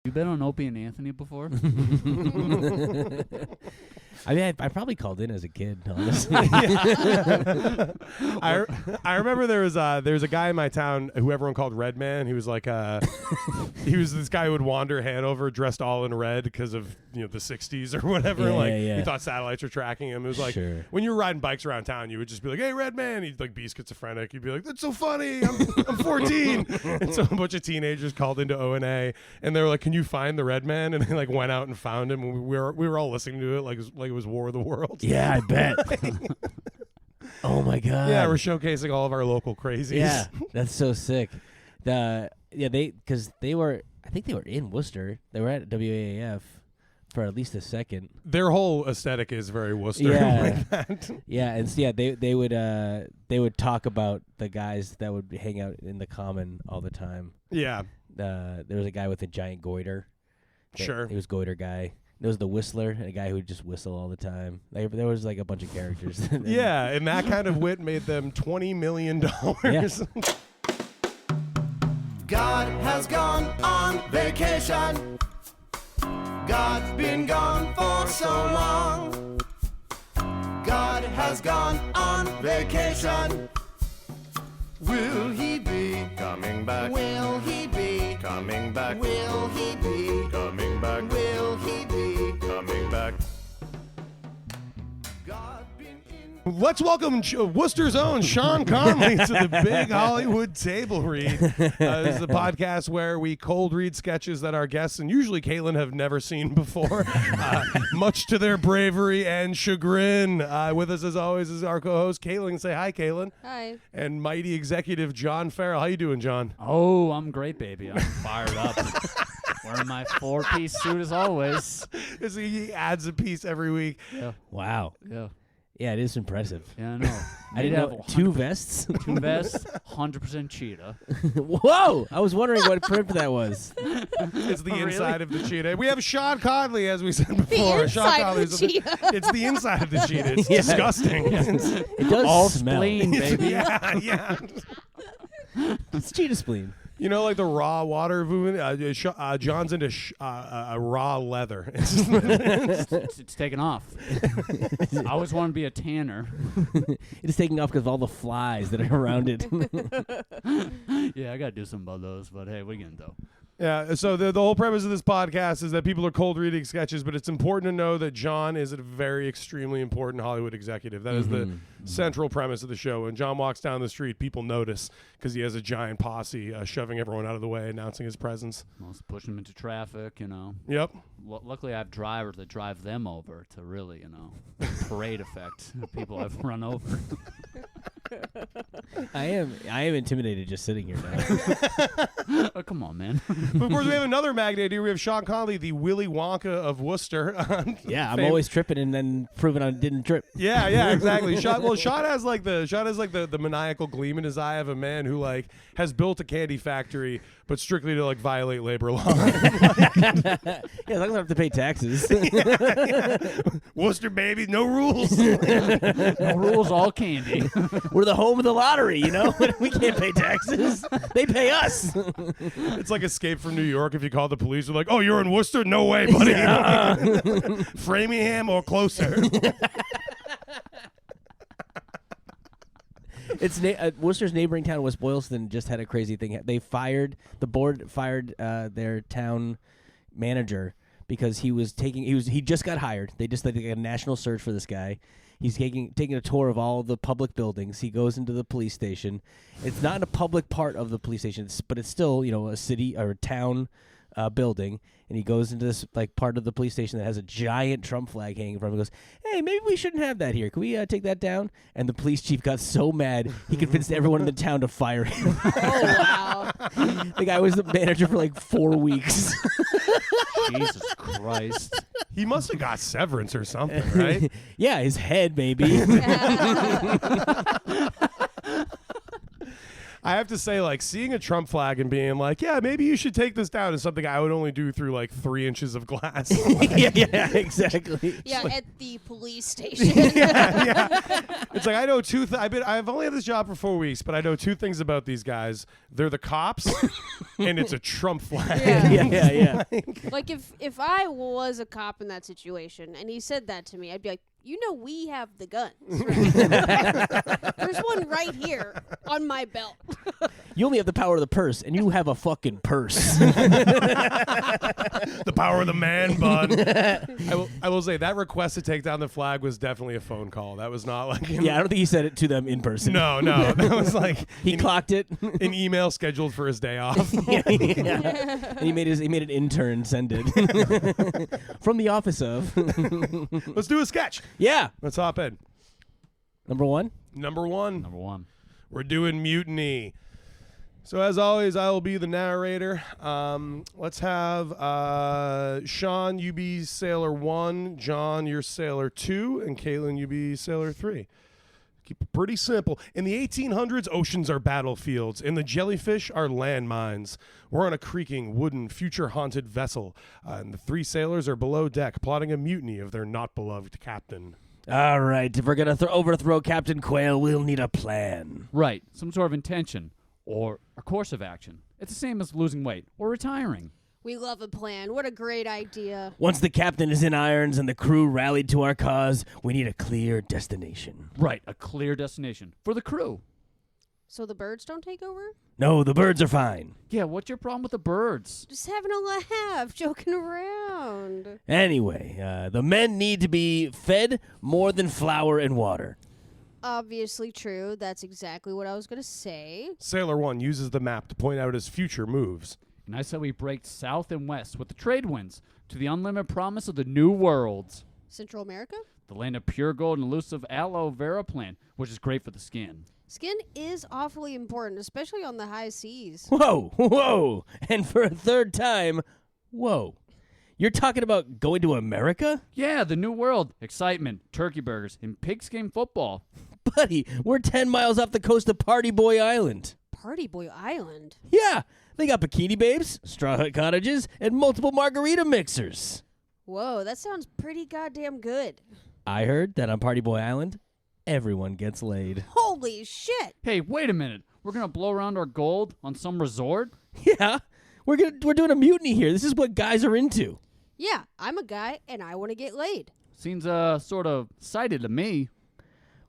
You been on Opie and Anthony before? I mean, I probably called in as a kid, honestly. I remember there was a guy in my town who everyone called Red Man. He was like he was this guy who would wander Hanover dressed all in red because of the 60s or whatever. He thought satellites were tracking him. It was like when you were riding bikes around town, you would just be like, "Hey, Red Man!" He'd like be schizophrenic. You'd be like, "That's so funny. I'm 14." And so a bunch of teenagers called into O&A and they were like, "Can you find the Red Man?" And they like went out and found him. And we were all listening to it like it was War of the Worlds. Yeah, I bet. Oh my god. Yeah, we're showcasing all of our local crazies. Yeah, that's so sick. I think they were in Worcester. They were at WAAF for at least a second. Their whole aesthetic is very Worcester. Yeah, like that. Yeah, and so, they would talk about the guys that would hang out in the common all the time. Yeah. There was a guy with a giant goiter. Sure. He was goiter guy. There was the whistler, a guy who would just whistle all the time. There was like a bunch of characters. Yeah, and that kind of wit made them $20 million. Yeah. God has gone on vacation. God's been gone for so long. God has gone on vacation. Will he be coming back? Will he be coming back? Will he be coming back? Will he be coming back? Let's welcome Worcester's own Shaun Connolly to the Big Hollywood Table Read. This is a podcast where we cold read sketches that our guests, and usually Caitlin, have never seen before, much to their bravery and chagrin. With us, as always, is our co-host, Caitlin. Say hi, Caitlin. Hi. And mighty executive John Farrell. How you doing, John? Oh, I'm great, baby. I'm fired up. Wearing my 4-piece suit as always. He adds a piece every week. Yeah. Wow. Yeah. Yeah, it is impressive. Yeah, I know. I didn't know. 2 vests? 2 vests, 100% cheetah. Whoa! I was wondering what print that was. It's the Oh, inside really? of the cheetah. We have Shaun Connolly, as we said before. inside Shaun of the cheetah. It's the inside of the cheetah. It's Yeah. disgusting. It does All smell. spleen, baby. Yeah. It's cheetah spleen. You know, like the raw water movement. John's into raw leather. It's taken off. I always wanted to be a tanner. It is taking off because of all the flies that are around it. Yeah, I got to do something about those, but hey, what are you going to do? Yeah, so the whole premise of this podcast is that people are cold reading sketches, but it's important to know that John is a very extremely important Hollywood executive. That is the central premise of the show. When John walks down the street, people notice because he has a giant posse shoving everyone out of the way, announcing his presence. Most pushing them into traffic, Yep. Luckily, I have drivers that drive them over to really, parade effect. People I've run over. I am intimidated just sitting here now. Oh, come on, man. Of course, we have another magnate here. We have Shaun Connolly, the Willy Wonka of Worcester. Yeah, I'm always tripping and then proving I didn't trip. Yeah, exactly. Shaun has like the maniacal gleam in his eye of a man who has built a candy factory, but strictly to violate labor law. Yeah, as long as I have to pay taxes. Worcester, baby, no rules. No rules, all candy. We're the home of the lottery, We can't pay taxes. They pay us. It's like Escape from New York. If you call the police, they're like, "Oh, you're in Worcester? No way, buddy." Framingham or closer. It's Worcester's neighboring town, West Boylston, just had a crazy thing. The board fired their town manager because he just got hired. They just did a national search for this guy. He's taking a tour of all the public buildings. He goes into the police station. It's not in a public part of the police station, but it's still, a city or a town building. And he goes into this part of the police station that has a giant Trump flag hanging from it. He goes, "Hey, maybe we shouldn't have that here. Can we take that down?" And the police chief got so mad he convinced everyone in the town to fire him. Oh, wow. The guy was the manager for 4 weeks. Jesus Christ. He must have got severance or something, right? Yeah, his head maybe. I have to say, like, seeing a Trump flag and being like, yeah, maybe you should take this down is something I would only do through like 3 inches of glass. yeah, exactly. Yeah, at the police station. yeah. It's like I know I've only had this job for 4 weeks, but I know 2 things about these guys. They're the cops, and it's a Trump flag. Yeah. Like if I was a cop in that situation and he said that to me, I'd be like, we have the guns. Right? There's one right here on my belt. You only have the power of the purse, and you have a fucking purse. The power of the man bun. I will say that request to take down the flag was definitely a phone call. That was not like Yeah, I don't think he said it to them in person. No, that was like he clocked it. An email scheduled for his day off. yeah. And he made an intern send it from the office of. Let's do a sketch. Yeah. Let's hop in. Number one. Number one. We're doing Mutiny. So as always, I will be the narrator. Let's have Shaun, you be Sailor 1, John, you're Sailor 2, and Caitlin, you be Sailor 3. Keep it pretty simple. In the 1800s, oceans are battlefields, and the jellyfish are landmines. We're on a creaking, wooden, future-haunted vessel, and the 3 sailors are below deck, plotting a mutiny of their not-beloved captain. All right, if we're going to overthrow Captain Quail, we'll need a plan. Right, some sort of intention or a course of action. It's the same as losing weight or retiring. We love a plan. What a great idea. Once the captain is in irons and the crew rallied to our cause, we need a clear destination. Right, a clear destination for the crew. So the birds don't take over? No, the birds are fine. Yeah, what's your problem with the birds? Just having a laugh, joking around. Anyway, the men need to be fed more than flour and water. Obviously true. That's exactly what I was going to say. Sailor 1 uses the map to point out his future moves. And I said we break south and west with the trade winds to the unlimited promise of the new worlds. Central America? The land of pure gold and elusive aloe vera plant, which is great for the skin. Skin is awfully important, especially on the high seas. Whoa. And for a third time, whoa. You're talking about going to America? Yeah, the new world. Excitement, turkey burgers, and pigskin football. Buddy, we're 10 miles off the coast of Party Boy Island. Party Boy Island? Yeah, they got bikini babes, straw hut cottages, and multiple margarita mixers. Whoa, that sounds pretty goddamn good. I heard that on Party Boy Island, everyone gets laid. Holy shit! Hey, wait a minute. We're going to blow around our gold on some resort? Yeah, we're doing a mutiny here. This is what guys are into. Yeah, I'm a guy, and I want to get laid. Seems sort of sighted to me.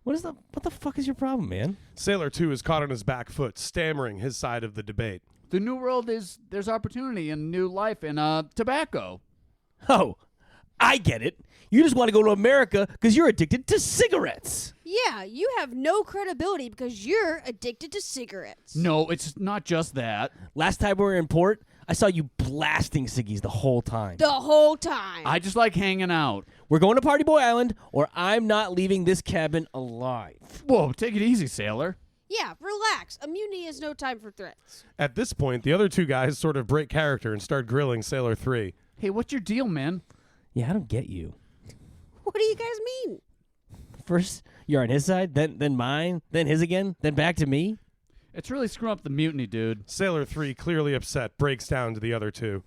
What the fuck is your problem, man? Sailor 2 is caught on his back foot, stammering his side of the debate. The new world there's opportunity and new life and tobacco. Oh, I get it. You just want to go to America because you're addicted to cigarettes. Yeah, you have no credibility because you're addicted to cigarettes. No, it's not just that. Last time we were in port, I saw you blasting ciggies the whole time. The whole time. I just like hanging out. We're going to Party Boy Island, or I'm not leaving this cabin alive. Whoa, take it easy, sailor. Yeah, relax. A mutiny is no time for threats. At this point, the other 2 guys sort of break character and start grilling Sailor 3. Hey, what's your deal, man? Yeah, I don't get you. What do you guys mean? First, you're on his side, then mine, then his again, then back to me. It's really screwing up the mutiny, dude. Sailor 3, clearly upset, breaks down to the other 2.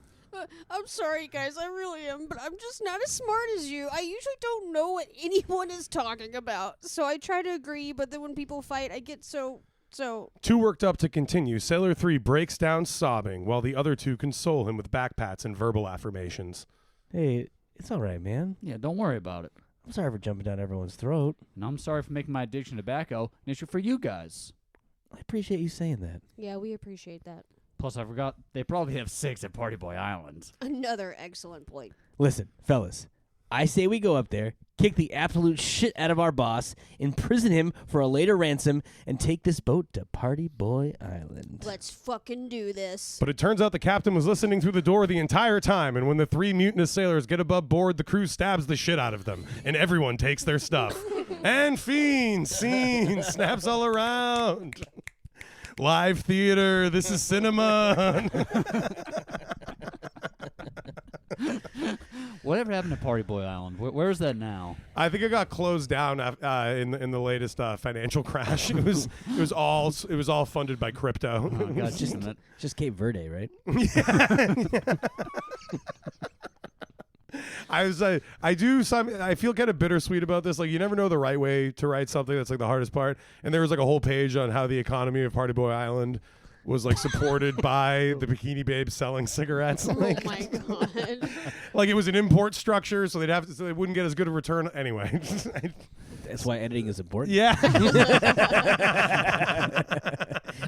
I'm sorry, guys. I really am, but I'm just not as smart as you. I usually don't know what anyone is talking about, so I try to agree, but then when people fight, I get so... 2 worked up to continue. Sailor 3 breaks down sobbing, while the other 2 console him with backpats and verbal affirmations. Hey, it's all right, man. Yeah, don't worry about it. I'm sorry for jumping down everyone's throat. And I'm sorry for making my addiction to tobacco an issue for you guys. I appreciate you saying that. Yeah, we appreciate that. Plus, I forgot they probably have 6 at Party Boy Island. Another excellent point. Listen, fellas, I say we go up there, kick the absolute shit out of our boss, imprison him for a later ransom, and take this boat to Party Boy Island. Let's fucking do this. But it turns out the captain was listening through the door the entire time, and when the 3 mutinous sailors get above board, the crew stabs the shit out of them, and everyone takes their stuff. And fiends, scenes, snaps all around. Live theater, this is cinema. Whatever happened to Party Boy Island? Where's that now? I think it got closed down in the latest financial crash. It was all funded by crypto. Oh, God, Just Cape Verde, right? I feel kind of bittersweet about this. Like, you never know the right way to write something. That's like the hardest part. And there was like a whole page on how the economy of Party Boy Island was like supported by the bikini babes selling cigarettes. Like, Oh my god. like it was an import structure, so they wouldn't get as good a return anyway. That's why editing is important. Yeah.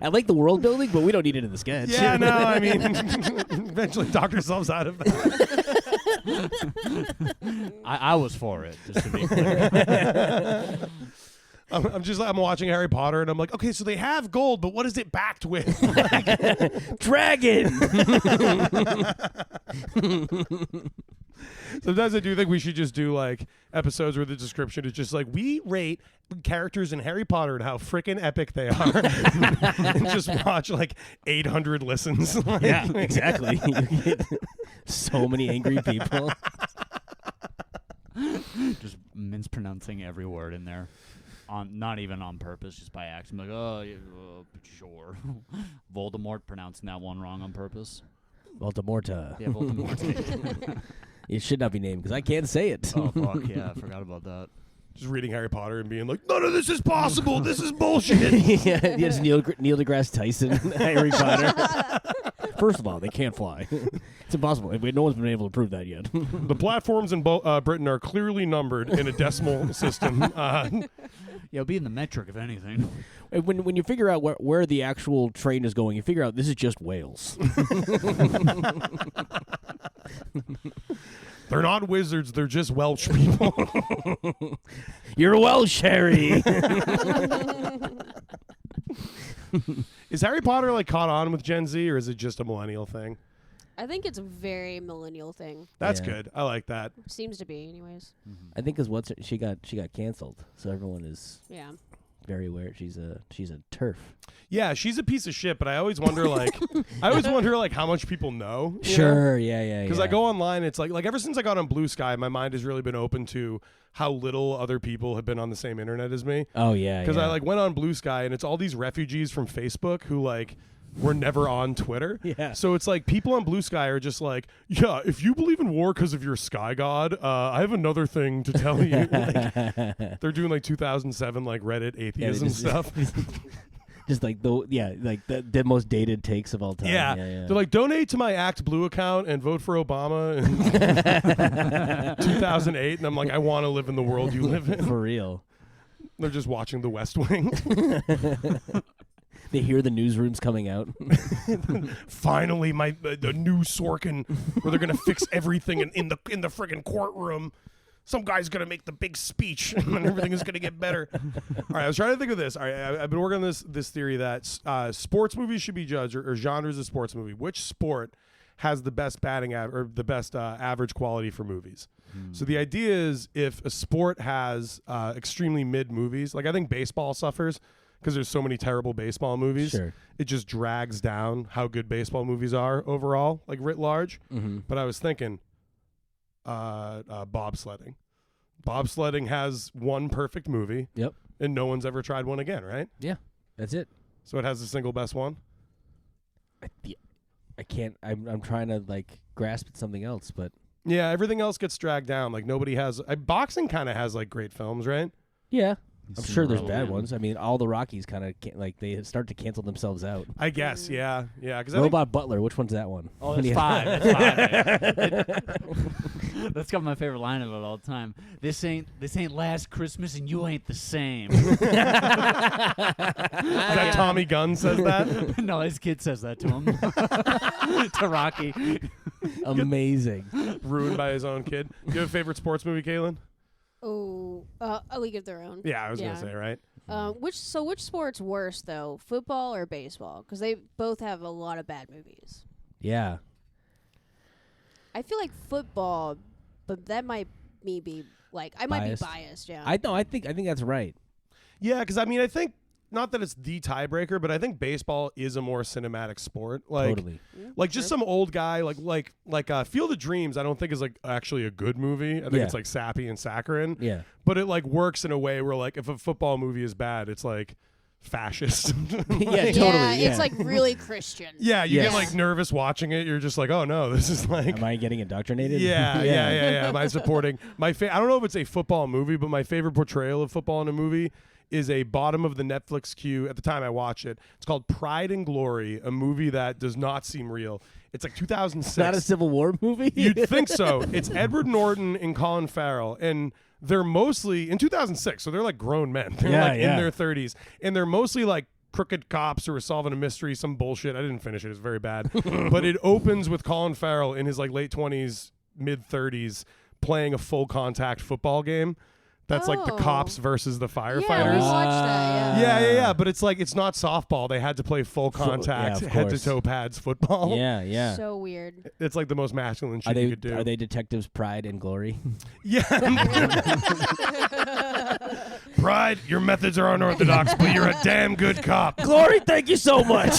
I like the world building, but we don't need it in the sketch. Yeah, no, I mean, eventually talk yourselves out of that. I was for it, just to be clear. I'm watching Harry Potter and I'm like, okay, so they have gold, but what is it backed with? Dragon. Sometimes I do think we should just do like episodes where the description is just like, we rate characters in Harry Potter and how freaking epic they are, and just watch like 800 listens. Like, Yeah, exactly. You get so many angry people. Just mispronouncing every word in there. Not even on purpose, just by accident. Like, oh, yeah, sure. Voldemort pronouncing that one wrong on purpose. Voldemorta. Yeah, Voldemort. It should not be named because I can't say it. Oh, fuck, yeah, I forgot about that. just reading Harry Potter and being like, none of this is possible. This is bullshit. Yeah, it's Neil deGrasse Tyson, Harry Potter. First of all, they can't fly. It's impossible. No one's been able to prove that yet. The platforms in Britain are clearly numbered in a decimal system. Yeah, it'll be in the metric, if anything. When you figure out where the actual train is going, you figure out this is just Wales. They're not wizards. They're just Welsh people. You're Welsh, Harry. Is Harry Potter like caught on with Gen Z, or is it just a millennial thing? I think it's a very millennial thing. That's Yeah. good. I like that. Seems to be, anyways. I think because she got canceled, so everyone is Yeah. very aware. She's a turf. Yeah, she's a piece of shit, but I always wonder how much people know. Sure, yeah. Because I go online, it's like ever since I got on Blue Sky, my mind has really been open to how little other people have been on the same internet as me. Oh yeah. Because I went on Blue Sky, and it's all these refugees from Facebook who were never on Twitter. Yeah. So it's like people on Blue Sky are just like, yeah, if you believe in war because of your sky god, I have another thing to tell you. They're doing 2007 Reddit atheism stuff. Just the most dated takes of all time. Yeah. They're like, donate to my Act Blue account and vote for Obama in 2008. And I'm like, I want to live in the world you live in. For real. They're just watching The West Wing. They hear the newsrooms coming out. Finally, the new Sorkin, where they're gonna fix everything in the friggin' courtroom. Some guy's gonna make the big speech, and everything is gonna get better. All right, I was trying to think of this. All right, I've been working on this theory that sports movies should be judged, or genres of sports movie. Which sport has the best batting or the best average quality for movies? So the idea is, if a sport has extremely mid movies, I think baseball suffers because there's so many terrible baseball movies. Sure. It just drags down how good baseball movies are overall, writ large. Mm-hmm. But I was thinking, bobsledding. Bobsledding has one perfect movie. Yep. And no one's ever tried one again, right? Yeah, that's it. So it has the single best one? I can't. I'm trying to grasp at something else, but yeah, everything else gets dragged down. Nobody has. Boxing kind of has great films, right? Yeah. I'm sure there's bad ones. I mean, all the Rockies kind of they start to cancel themselves out. I guess, yeah. Robot Butler, which one's that one? Oh, it's 5. It's 5. That's got my favorite line of it all the time. This ain't last Christmas, and you ain't the same. Is that Tommy Gunn says that? No, his kid says that to him. To Rocky. Amazing. Ruined by his own kid. Do you have a favorite sports movie, Caitlin? Oh, A League of Their Own. Yeah, I was gonna say, right? Which sport's worse though, football or baseball? Because they both have a lot of bad movies. Yeah. I feel like football, but that might be I might be biased. Yeah. I think that's right. Yeah, because I think not that it's the tiebreaker, but I think baseball is a more cinematic sport. Like, Totally. like just some old guy, like Field of Dreams. I don't think is like actually a good movie. I think it's like sappy and saccharine. Yeah. But it like works in a way where like if a football movie is bad, it's like fascist. Yeah, totally. It's like really Christian. Yeah, you Yes. get like nervous watching it. You're just like, oh no, this is like. Am I getting indoctrinated? Yeah. Am I supporting I don't know if it's a football movie, but my favorite portrayal of football in a movie is a bottom of the Netflix queue. At the time I watched it, it's called Pride and Glory, a movie that does not seem real. It's like 2006. Not a Civil War movie? You'd think so. It's Edward Norton and Colin Farrell, and they're mostly in 2006, so they're like grown men. They're like in their 30s, and they're mostly like crooked cops who are solving a mystery, some bullshit. I didn't finish it. It's very bad. But it opens with Colin Farrell in his like late 20s, mid 30s, playing a full contact football game. That's like the cops versus the firefighters. Yeah, we watched that. Yeah. But it's like it's not softball. They had to play full contact, of head to course. toe pads football. Yeah. So weird. It's like the most masculine Are shit you could do. they detectives Pride and Glory? Yeah. Pride, your methods are unorthodox, but you're a damn good cop. Glory, thank you so much.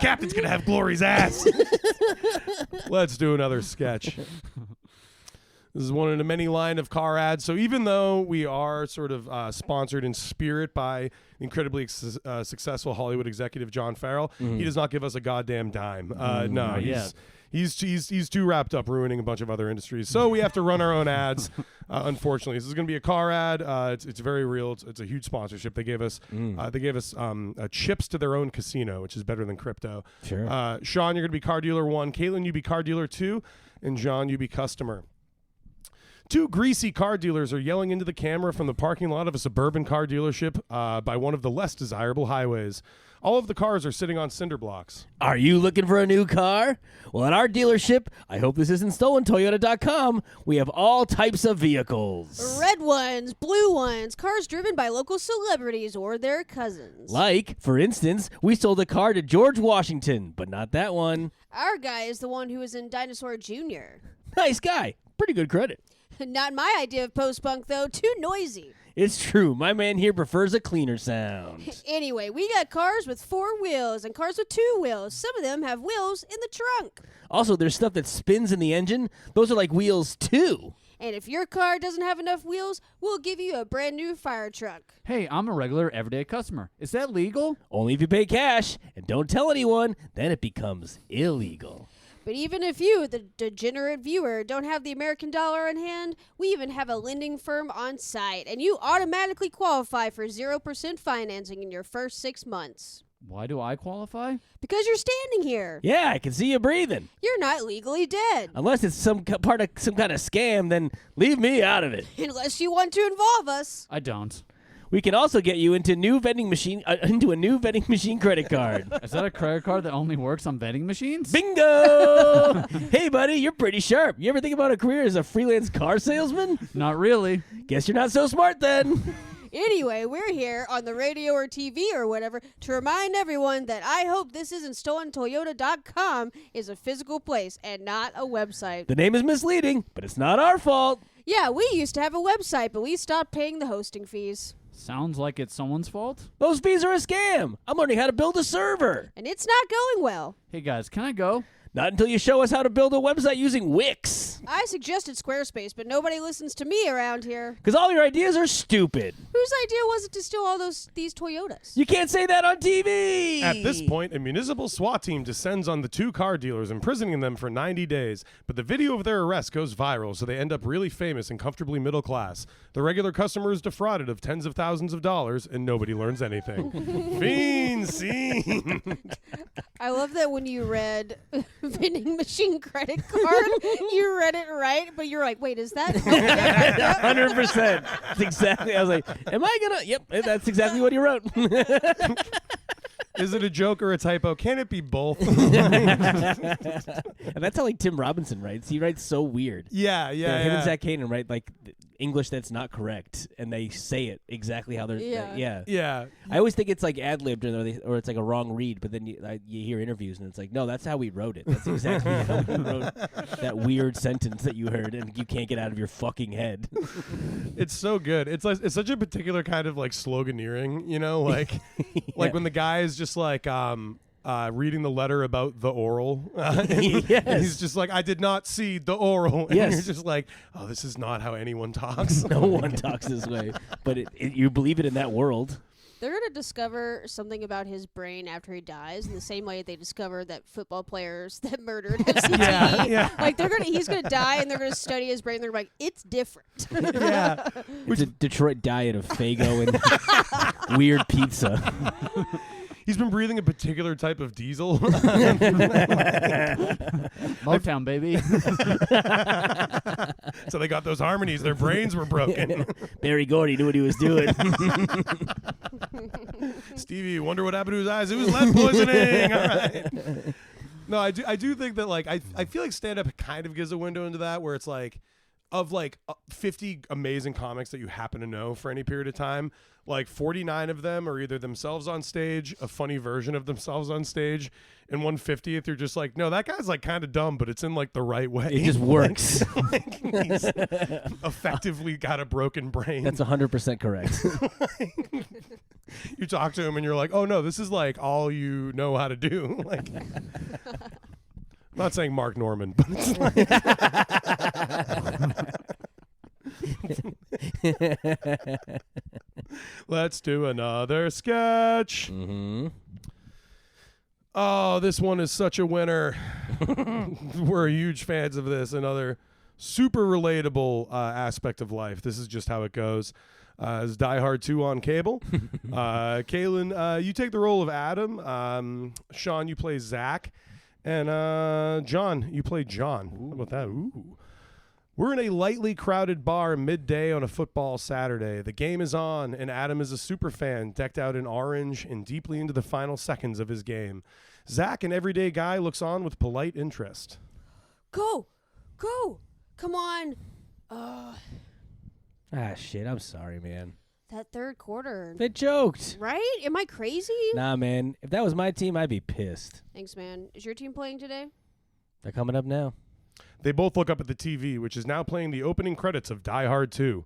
Captain's gonna have Glory's ass. Let's do another sketch. This is one in a many line of car ads. So even though we are sort of sponsored in spirit by incredibly successful Hollywood executive John Farrell, he does not give us a goddamn dime. No, he's too wrapped up ruining a bunch of other industries. So we have to run our own ads. Unfortunately, this is going to be a car ad. It's very real. It's a huge sponsorship. They gave us chips to their own casino, which is better than crypto. Sure. Shaun, you're going to be car dealer 1. Caitlin, you be car dealer 2, and John, you be customer. 2 greasy car dealers are yelling into the camera from the parking lot of a suburban car dealership by one of the less desirable highways. All of the cars are sitting on cinder blocks. Are you looking for a new car? Well, at our dealership, I hope this isn't stolen, Toyota.com, we have all types of vehicles. Red ones, blue ones, cars driven by local celebrities or their cousins. Like, for instance, we sold a car to George Washington, but not that one. Our guy is the one who was in Dinosaur Jr. Nice guy. Pretty good credit. Not my idea of post-punk, though. Too noisy. It's true. My man here prefers a cleaner sound. Anyway, we got cars with 4 wheels and cars with 2 wheels. Some of them have wheels in the trunk. Also, there's stuff that spins in the engine. Those are like wheels, too. And if your car doesn't have enough wheels, we'll give you a brand new fire truck. Hey, I'm a regular everyday customer. Is that legal? Only if you pay cash. And don't tell anyone. Then it becomes illegal. But even if you, the degenerate viewer, don't have the American dollar in hand, we even have a lending firm on site, and you automatically qualify for 0% financing in your first 6 months. Why do I qualify? Because you're standing here. Yeah, I can see you breathing. You're not legally dead. Unless it's part of some kind of scam, then leave me out of it. Unless you want to involve us. I don't. We can also get you into a new vending machine credit card. Is that a credit card that only works on vending machines? Bingo! Hey, buddy, you're pretty sharp. You ever think about a career as a freelance car salesman? Not really. Guess you're not so smart then. Anyway, we're here on the radio or TV or whatever to remind everyone that I hope this isn't stolen Toyota.com is a physical place and not a website. The name is misleading, but it's not our fault. Yeah, we used to have a website, but we stopped paying the hosting fees. Sounds like it's someone's fault. Those fees are a scam. I'm learning how to build a server. And it's not going well. Hey guys, can I go? Not until you show us how to build a website using Wix. I suggested Squarespace, but nobody listens to me around here. Because all your ideas are stupid. Whose idea was it to steal all these Toyotas? You can't say that on TV. At this point, a municipal SWAT team descends on the 2 car dealers, imprisoning them for 90 days. But the video of their arrest goes viral, so they end up really famous and comfortably middle class. The regular customer is defrauded of tens of thousands of dollars, and nobody learns anything. Fiend scene. I love that when you read vending machine credit card, you read it right, but you're like, wait, is that? 100%. That's exactly. I was like, am I gonna? Yep, that's exactly what he wrote. Is it a joke or a typo? Can it be both? And that's how like Tim Robinson writes. He writes so weird. Yeah. Him and Zach Kanan write like English that's not correct, and they say it exactly how they're. Yeah. Yeah. I always think it's like ad-libbed or it's like a wrong read, but then you hear interviews and it's like, no, that's how we wrote it. That's exactly how we wrote that weird sentence that you heard and you can't get out of your fucking head. It's so good. It's such a particular kind of like sloganeering, you know, like like when the guy is just like reading the letter about the oral. And he's just like, I did not see the oral. And you're just like, oh, this is not how anyone talks. No one talks this way, but you believe it in that world. They're going to discover something about his brain after he dies in the same way they discovered that football players that murdered SCTV. Like he's going to die and they're going to study his brain. They're like, it's different. Yeah. It's a Detroit diet of Faygo and weird pizza. He's been breathing a particular type of diesel. Motown, baby. So they got those harmonies. Their brains were broken. Barry Gordy knew what he was doing. Stevie, wonder what happened to his eyes. It was lead poisoning. All right. No, I do think that like I feel like stand-up kind of gives a window into that where it's like of like 50 amazing comics that you happen to know for any period of time, like 49 of them are either themselves on stage, a funny version of themselves on stage, and 150th you're just like, no, that guy's like kind of dumb, but it's in like the right way. It just works. Like, he's effectively got a broken brain. That's 100% correct. You talk to him and you're like, oh no, this is like all you know how to do. Like, I'm not saying Mark Norman, but it's like let's do another sketch. Mm-hmm. Oh, this one is such a winner. We're huge fans of this. Another super relatable aspect of life. This is just how it goes. It's Diehard 2 on cable. Kaylin, you take the role of Adam. Shaun, you play Zach. And John, you play John. How about that? Ooh. We're in a lightly crowded bar midday on a football Saturday. The game is on, and Adam is a super fan, decked out in orange and deeply into the final seconds of his game. Zach, an everyday guy, looks on with polite interest. Go! Come on! Shit, I'm sorry, man. That third quarter. They joked. Right? Am I crazy? Nah, man. If that was my team, I'd be pissed. Thanks, man. Is your team playing today? They're coming up now. They both look up at the TV, which is now playing the opening credits of Die Hard 2.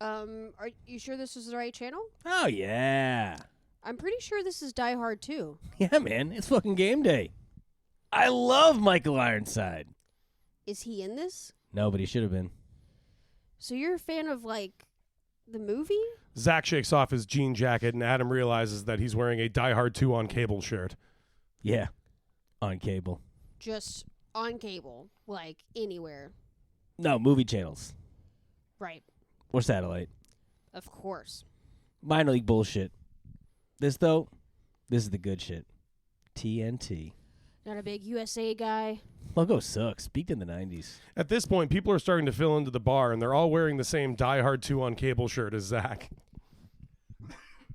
Are you sure this is the right channel? Oh, yeah. I'm pretty sure this is Die Hard 2. Yeah, man. It's fucking game day. I love Michael Ironside. Is he in this? No, but he should have been. So you're a fan of, like, the movie? Zach shakes off his jean jacket, and Adam realizes that he's wearing a Die Hard 2 on cable shirt. Yeah. On cable. Just on cable. Like, anywhere. No, movie channels. Right. Or satellite. Of course. Minor league bullshit. This, though, this is the good shit. TNT. Not a big USA guy. Logo sucks. Peaked in the 90s. At this point, people are starting to fill into the bar, and they're all wearing the same Die Hard 2 on cable shirt as Zach.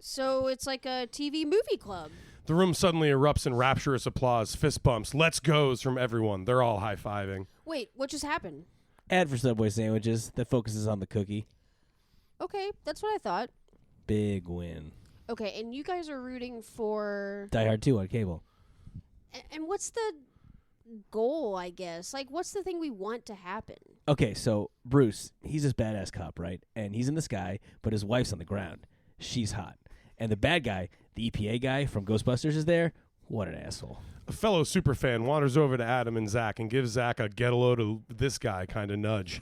So it's like a TV movie club. The room suddenly erupts in rapturous applause, fist bumps, let's goes from everyone. They're all high-fiving. Wait, what just happened? Ad for Subway sandwiches that focuses on the cookie. Okay, that's what I thought. Big win. Okay, and you guys are rooting for... Die Hard 2 on cable. And what's the goal, I guess? Like, what's the thing we want to happen? Okay, so Bruce, he's this badass cop, right? And he's in the sky, but his wife's on the ground. She's hot. And the bad guy, the EPA guy from Ghostbusters, is there. What an asshole. A fellow superfan wanders over to Adam and Zach and gives Zach a get a load of this guy kind of nudge.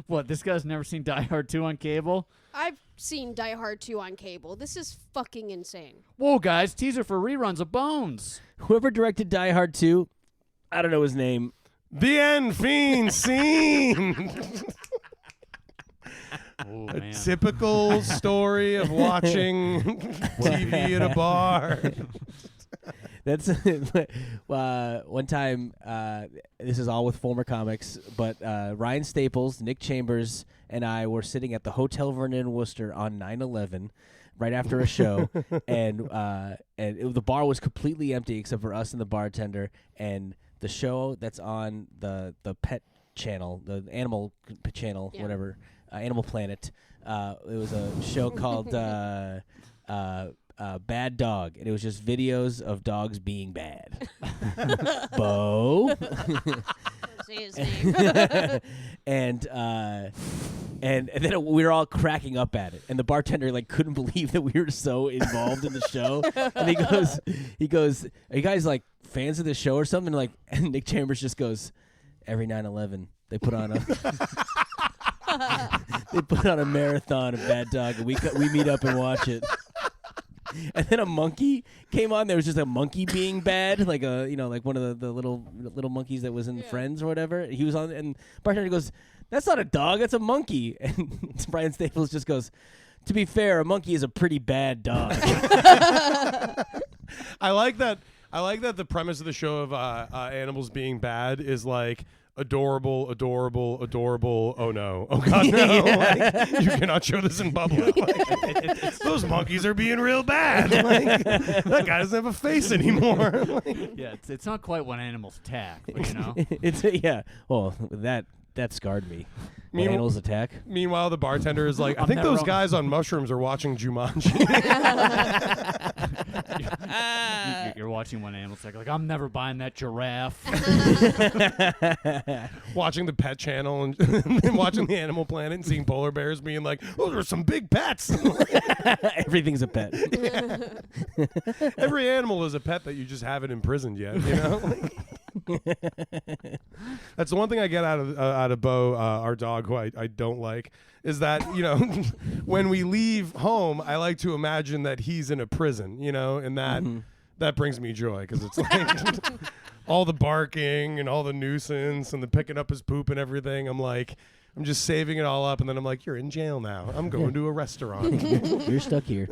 What, this guy's never seen Die Hard 2 on cable? I've seen Die Hard 2 on cable. This is fucking insane. Whoa, guys, teaser for reruns of Bones. Whoever directed Die Hard 2, I don't know his name. The end fiend scene. Oh, A man. typical story of watching TV at a bar. That's one time. This is all with former comics, but Ryan Staples, Nick Chambers, and I were sitting at the Hotel Vernon in Worcester on 9/11, right after a show, and the bar was completely empty except for us and the bartender. And the show that's on the pet channel, the animal channel, Yeah. whatever, Animal Planet. It was a show called Bad Dog, and it was just videos of dogs being bad. Bo. Say his name. and then we were all cracking up at it, and the bartender like couldn't believe that we were so involved in the show. And he goes, "Are you guys like fans of the show or something?" Like, and Nick Chambers just goes, "Every 9/11 they put on a they put on a marathon of Bad Dog, and we meet up and watch it." And then a monkey came on. There was just a monkey being bad, like like one of the little monkeys that was in Friends or whatever. He was on, and bartender goes, "That's not a dog, that's a monkey." And Brian Staples just goes, "To be fair, a monkey is a pretty bad dog." I like that the premise of the show of animals being bad is like adorable. Oh no! Oh god, no! Like, you cannot show this in public. Like, those monkeys are being real bad. Like, that guy doesn't have a face anymore. Yeah, it's not quite when animals attack, but you know. It's Well, that scarred me. When Meanwhile- animals attack. Meanwhile, the bartender is like, I I'm think never those wrong. guys on mushrooms are watching Jumanji. You're watching one animal attack, like I'm never buying that giraffe. Watching the Pet Channel and then watching the Animal Planet and seeing polar bears being like, those are some big pets. Everything's a pet. Every animal is a pet that you just haven't imprisoned yet, you know? That's the one thing I get out of Bo, our dog, who I don't like, is that, when we leave home, I like to imagine that he's in a prison, and that brings me joy, because it's like all the barking and all the nuisance and the picking up his poop and everything. I'm just saving it all up, and then I'm like, you're in jail now. I'm going to a restaurant. You're stuck here.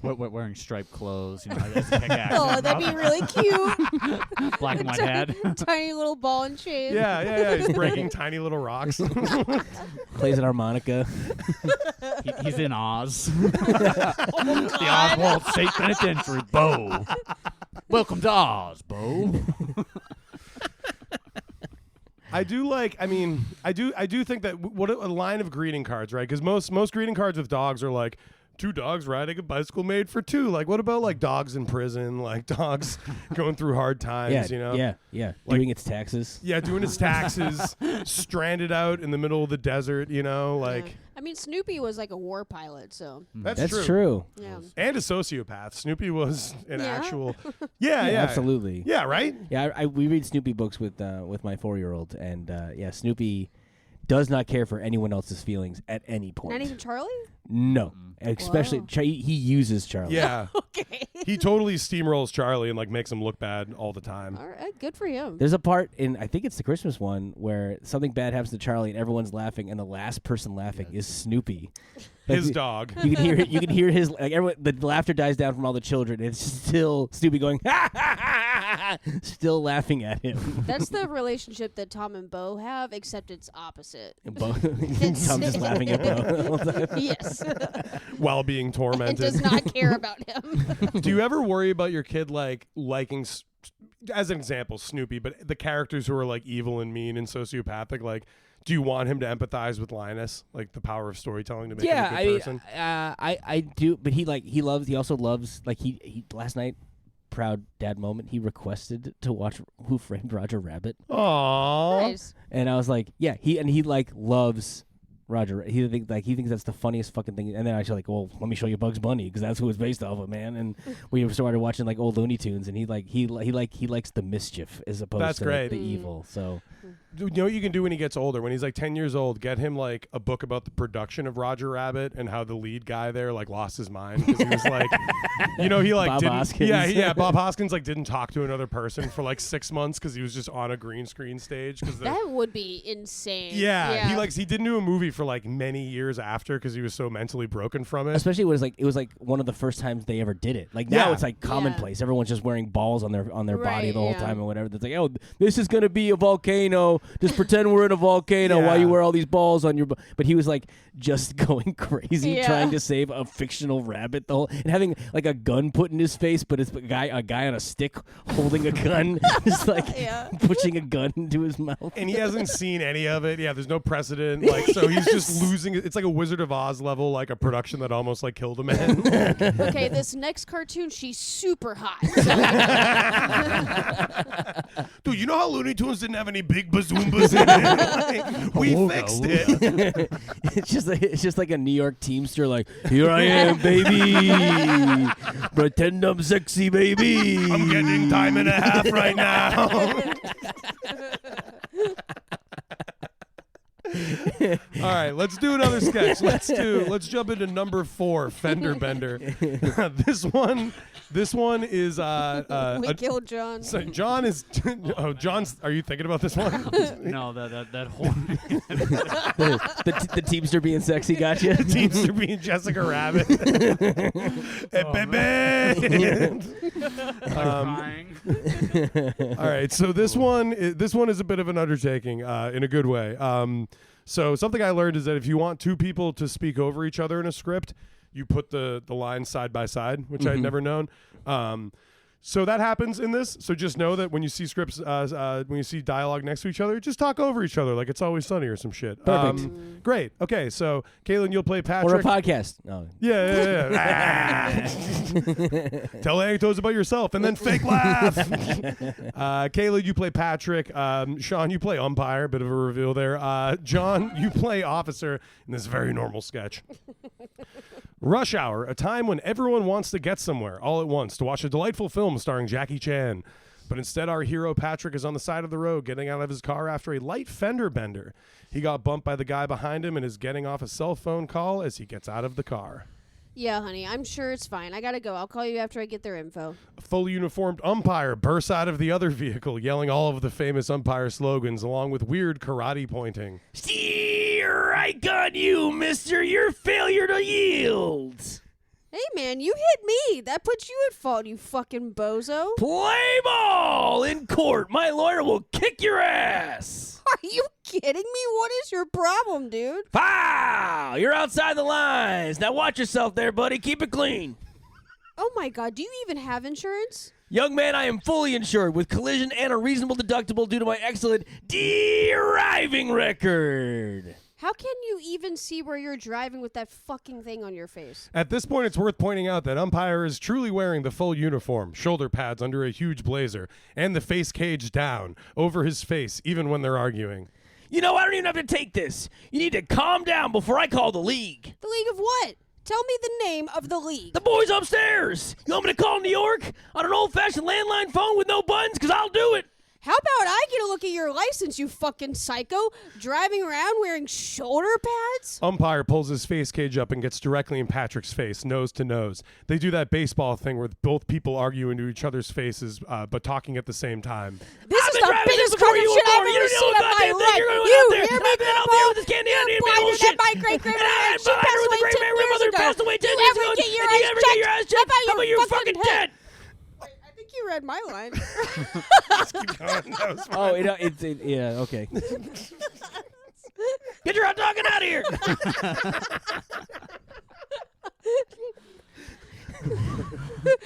Wearing striped clothes, that's a pickaxe. Oh, that'd be really cute. Black and white hat. Tiny little ball and chain. Yeah. He's breaking tiny little rocks. Plays an harmonica. He's in Oz. The Oswald State Penitentiary, Bo. Welcome to Oz, Bo. I do think that what a line of greeting cards, right? Because most greeting cards with dogs are like, 2 dogs riding a bicycle made for 2. Like, what about like dogs in prison, like dogs going through hard times, Yeah. Like- Doing its taxes. Yeah, doing its taxes, stranded out in the middle of the desert, like. I mean, Snoopy was like a war pilot, so That's true. yeah. And a sociopath. Snoopy was an Yeah. actual. Yeah, Absolutely. Yeah, right? Yeah, we read Snoopy books with my 4-year-old, and Snoopy does not care for anyone else's feelings at any point. Not even Charlie? No, especially Wow. he uses Charlie. Yeah. Okay. He totally steamrolls Charlie and like makes him look bad all the time. All right, good for him. There's a part in, I think it's the Christmas one, where something bad happens to Charlie and everyone's laughing, and the last person laughing is Snoopy. His Like, dog. You can hear it. You can hear his like everyone. The laughter dies down from all the children. And it's still Snoopy going, ha, ha, ha, ha, still laughing at him. That's the relationship that Tom and Bo have, except it's opposite. Tom's just laughing at Bo the whole time. Yes. While being And tormented. does not care about him. Do you ever worry about your kid like liking, as an example, Snoopy, but the characters who are like evil and mean and sociopathic? Like, do you want him to empathize with Linus, like the power of storytelling to make him a good person? I do, but he also loves like he last night, proud dad moment. He requested to watch Who Framed Roger Rabbit, Aww. Nice. and I was like, yeah, he like loves Roger. He thinks that's the funniest fucking thing. And then I was like, well, let me show you Bugs Bunny, because that's who it's based off of, man. And we started watching like old Looney Tunes, and he likes the mischief as opposed That's to great. like, the evil. So You know what you can do when he gets older? When he's like 10 years old, get him like a book about the production of Roger Rabbit and how the lead guy there like lost his mind because he was like, he like Bob didn't. Hoskins. Yeah. Bob Hoskins like didn't talk to another person for like 6 months because he was just on a green screen stage. That would be insane. Yeah, he didn't do a movie for like many years after because he was so mentally broken from it. especially it was like one of the first times they ever did it. Like now Yeah. it's like commonplace. Everyone's just wearing balls on their body Right, the whole yeah. time or whatever. It's like, oh, this is gonna be a volcano. volcano. Just pretend we're in a volcano Yeah. while you wear all these balls on your. But he was like just going crazy Yeah. trying to save a fictional rabbit the whole and having like a gun put in his face, but it's a guy on a stick holding a gun, just like Yeah. pushing a gun into his mouth. And he hasn't seen any of it. Yeah, there's no precedent. Like, so he's just losing. It's like a Wizard of Oz level, like a production that almost like killed a man. Okay, this next cartoon, she's super hot. Dude, you know how Looney Tunes didn't have any big bazoombas in it? Like, we fixed it. It's just like a New York Teamster, like, here I am, baby. Pretend I'm sexy, baby. I'm getting time and a half right now. All right, let's do another sketch. Let's jump into number 4, Fender Bender. This one is We killed John. so John is John's. Are you thinking about this one? No, that horn. the Teamster being sexy got you. Teamster being Jessica Rabbit. Hey, baby. Crying. All right, so this one is a bit of an undertaking in a good way. So something I learned is that if you want two people to speak over each other in a script, you put the lines side by side, which I'd never known. So that happens in this. So just know that when you see scripts, when you see dialogue next to each other, just talk over each other like It's Always Sunny or some shit. Perfect. Great. Okay, so Kaylin, you'll play Patrick. Or a podcast. No. Yeah. Tell anecdotes about yourself and then fake laugh. Kayla, you play Patrick. Shaun, you play umpire. Bit of a reveal there. John, you play officer in this very normal sketch. Rush Hour, a time when everyone wants to get somewhere all at once to watch a delightful film starring Jackie Chan. But instead, our hero Patrick is on the side of the road getting out of his car after a light fender bender. He got bumped by the guy behind him and is getting off a cell phone call as he gets out of the car. Yeah, honey, I'm sure it's fine. I gotta go. I'll call you after I get their info. A fully uniformed umpire bursts out of the other vehicle, yelling all of the famous umpire slogans along with weird karate pointing. Strike on you, mister. Your failure to yield. Hey, man, you hit me. That puts you at fault, you fucking bozo. Play ball in court. My lawyer will kick your ass. Are you kidding me? What is your problem, dude? Foul! You're outside the lines. Now watch yourself there, buddy. Keep it clean. Oh, my God. Do you even have insurance? Young man, I am fully insured with collision and a reasonable deductible due to my excellent driving record. How can you even see where you're driving with that fucking thing on your face? At this point, it's worth pointing out that umpire is truly wearing the full uniform, shoulder pads under a huge blazer, and the face cage down over his face, even when they're arguing. You know, I don't even have to take this. You need to calm down before I call the league. The League of what? Tell me the name of the league. The boys upstairs. You want me to call New York on an old-fashioned landline phone with no buttons? Because I'll do it. How about I get a look at your license, you fucking psycho? Driving around wearing shoulder pads? Umpire pulls his face cage up and gets directly in Patrick's face, nose to nose. They do that baseball thing where both people argue into each other's faces, but talking at the same time. This I've is been the driving biggest this before crooked you shit were I've born. You ever don't seen know in about my that thing. life. You're going You out there. hear me, I've been out Grandpa? there with this candy You're and you blinder bullshit. than my great-grandmother. And She I passed with away the 10 years great-grandmother ago. passed away 10 You years ever ago. get your And you eyes ever get your eyes checked? checked? How about you're fucking fucking dead? I think you read my line. That was Oh, yeah, okay. Get your hot doggin out of here.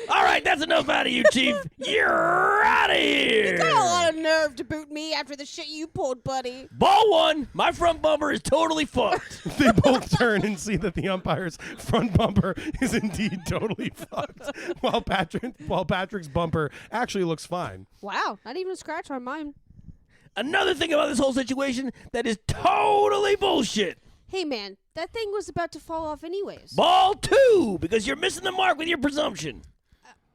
All right, that's enough out of you, Chief. You're out of here. You got a lot of nerve to boot me after the shit you pulled, buddy. Ball one. My front bumper is totally fucked. They both turn and see that the umpire's front bumper is indeed totally fucked, while Patrick's bumper actually looks fine. Wow, not even a scratch on mine. Another thing about this whole situation that is totally bullshit. Hey, man, that thing was about to fall off anyways. Ball two, because you're missing the mark with your presumption.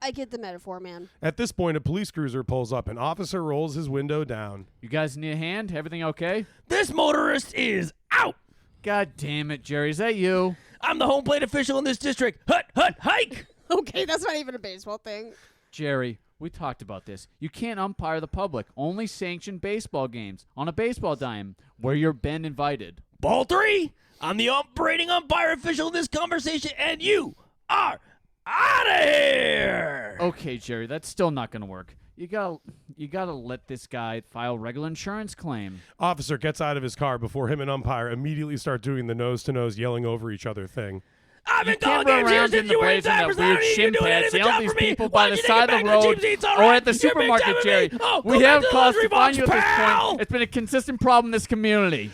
I get the metaphor, man. At this point, a police cruiser pulls up. An officer rolls his window down. You guys need a hand? Everything okay? This motorist is out. God damn it, Jerry. Is that you? I'm the home plate official in this district. Hut, hike. Okay, that's not even a baseball thing. Jerry, we talked about this. You can't umpire the public. Only sanction baseball games on a baseball diamond where you're been invited. Ball three. I'm the operating umpire official in this conversation, and you are out of here. Okay, Jerry, that's still not going to work. You gotta let this guy file regular insurance claim. Officer gets out of his car before him and umpire immediately start doing the nose-to-nose yelling over each other thing. I've been Can't calling run games here around in since the you were place in inside that for weird 30 shin You're doing pads. any Yell job at these for me. people Why by the don't you side take of the it back to road cheap seats? All or right. at the You're big supermarket, time with me. Jerry. Oh, We go back have to the cause luxury to find you box, at this pal. point. It's been a consistent problem in this community.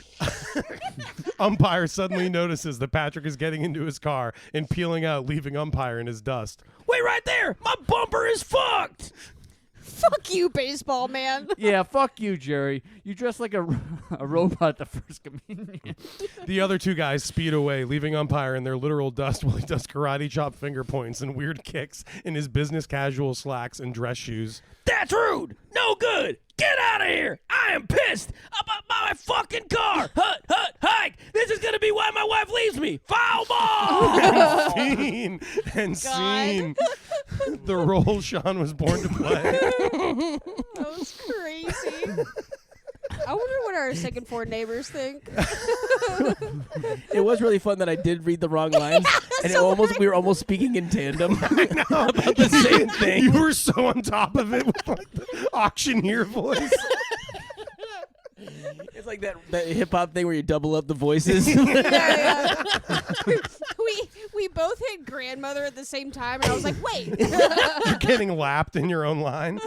Umpire suddenly notices that Patrick is getting into his car and peeling out, leaving umpire in his dust. Wait right there. My bumper is fucked. Fuck you, baseball man. Yeah, fuck you, Jerry. You dress like a robot at the first communion. The other two guys speed away, leaving umpire in their literal dust while he does karate chop finger points and weird kicks in his business casual slacks and dress shoes. That's rude. No good. Get out of here. I am pissed about my fucking car. Hut, hike. This is going to be why my wife leaves me. Foul ball. Fiend and God. scene. The role Shaun was born to play. That was crazy. I wonder what our second floor neighbors think. It was really fun that I did read the wrong lines, and we were almost speaking in tandem about the same thing. You were so on top of it with like the auctioneer voice. It's like that hip hop thing where you double up the voices. Yeah. We both hit grandmother at the same time, and I was like, wait. You're getting lapped in your own line.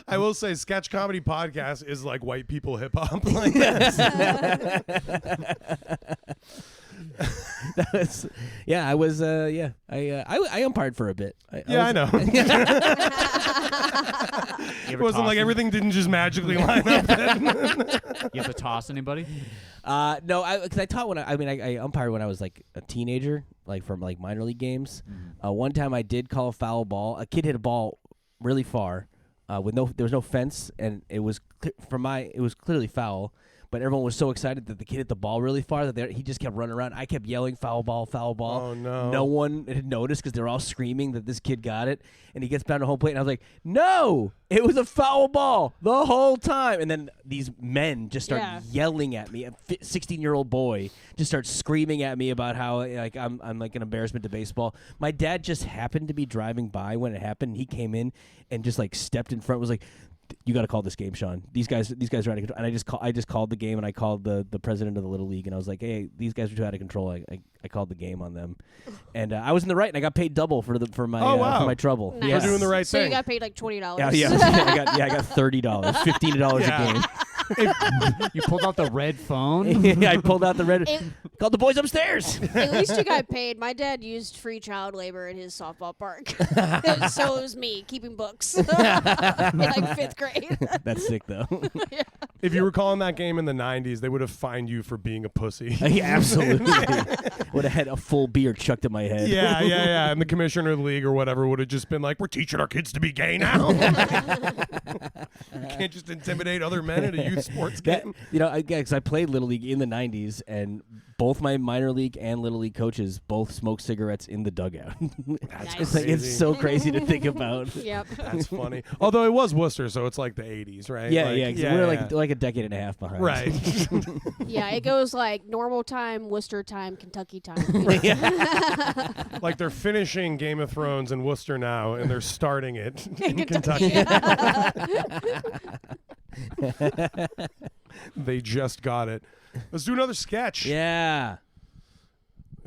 I will say, sketch comedy podcast is like white people hip hop. Like I umpired for a bit. I know. It wasn't like everything didn't just magically line up. You have to toss anybody? No, because I taught I umpired when I was like a teenager, like from like minor league games. One time I did call a foul ball. A kid hit a ball really far. There was no fence, and it was clearly foul. But everyone was so excited that the kid hit the ball really far that he just kept running around. I kept yelling foul ball, foul ball. Oh no! No one had noticed because they were all screaming that this kid got it, and he gets down to home plate, and I was like, "No, it was a foul ball the whole time." And then these men just start yelling at me. A 16-year-old boy just starts screaming at me about how like I'm like an embarrassment to baseball. My dad just happened to be driving by when it happened. He came in and just like stepped in front. Was like, "You got to call this game, Shaun. These guys are out of control." And I just called the game, and I called the president of the Little League, and I was like, "Hey, these guys are too out of control." I called the game on them, and I was in the right, and I got paid double for my trouble. Nice. We're doing the right so thing. You got paid like $20. Yeah, I got $30, $15 a game. You pulled out the red phone? Yeah, I pulled out the red. Called the boys upstairs. At least you got paid. My dad used free child labor in his softball park. So it was me keeping books in like 5th grade. That's sick, though. If you were calling that game in the 90s, they would have fined you for being a pussy. Yeah, absolutely. Would have had a full beer chucked at my head. Yeah. And the commissioner of the league or whatever would have just been like, "We're teaching our kids to be gay now." You can't just intimidate other men at a youth sports game. Because I played Little League in the 90s, and both my minor league and Little League coaches both smoked cigarettes in the dugout. That's it's so crazy to think about. Yep. That's funny. Although it was Worcester, so it's like the 80s, right? Yeah, we're like a decade and a half behind. Right. Yeah, it goes like normal time, Worcester time, Kentucky time. Like they're finishing Game of Thrones in Worcester now, and they're starting it in Kentucky. They just got it. Let's do another sketch. Yeah.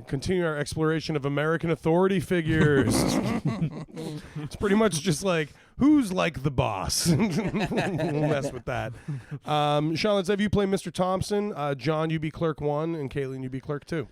Continue our exploration of American authority figures. It's pretty much just like, who's like the boss? We'll mess with that. Shaun, let's have you play Mr. Thompson. John, you be Clerk 1, and Caitlin, you be Clerk 2.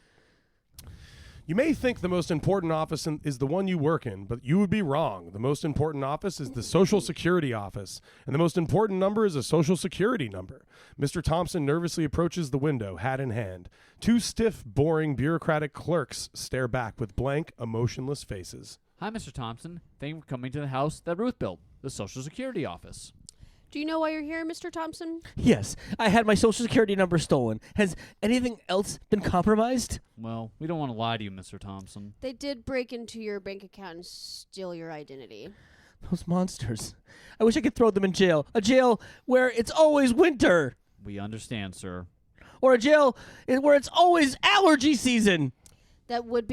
You may think the most important office is the one you work in, but you would be wrong. The most important office is the Social Security office, and the most important number is a Social Security number. Mr. Thompson nervously approaches the window, hat in hand. Two stiff, boring, bureaucratic clerks stare back with blank, emotionless faces. Hi, Mr. Thompson. Thank you for coming to the house that Ruth built, the Social Security office. Do you know why you're here, Mr. Thompson? Yes, I had my Social Security number stolen. Has anything else been compromised? Well, we don't want to lie to you, Mr. Thompson. They did break into your bank account and steal your identity. Those monsters. I wish I could throw them in jail. A jail where it's always winter. We understand, sir. Or a jail where it's always allergy season. That would